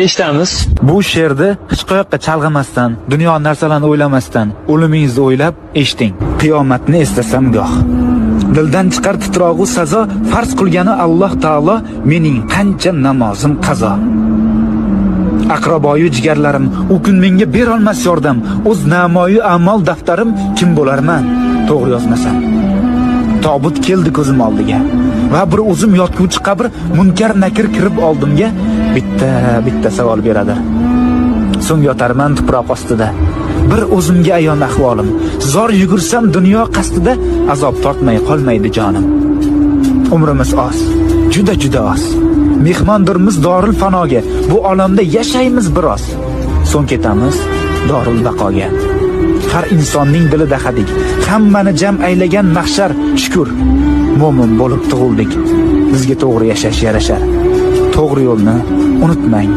Eshitamiz. Bu she'rni hech qayoqqa chalg'imasdan, dunyo narsalarini o'ylamasdan, o'limingizni o'ylab eshiting. Qiyomatni eslasam goh. Dildan chiqar titrog'u sazo, farz qilgani Alloh taolo, mening qancha namozim qazo. Aqraboyu jigarlarim, u kun menga bera olmas yordam. O'z namoyi amal daftarim kim bo'larman, to'g'ri yozmasam. Tobut keldi ko'zim oldiga va bir o'zim yotguvchi qabr munkar nakir kirib oldimga bitta savol beradi. So'ng yotarman tuproq ostida. Bir o'zimga ayon ahvolim. Zor yugursam dunyo qasdida azob tortmay qolmaydi jonim. Umrimiz oz, juda oz. Mehmondirmiz dorul fanoga. Bu olamda yashaymiz biroz. So'ng ketamiz dorul baqoga. Har insonning dilida hadik, hammani jam aylagan mahshar. Shukr, mo'min bo'lib tug'ildik. Bizga to'g'ri yashash yarashar. To'g'ri yo'lni unutmang.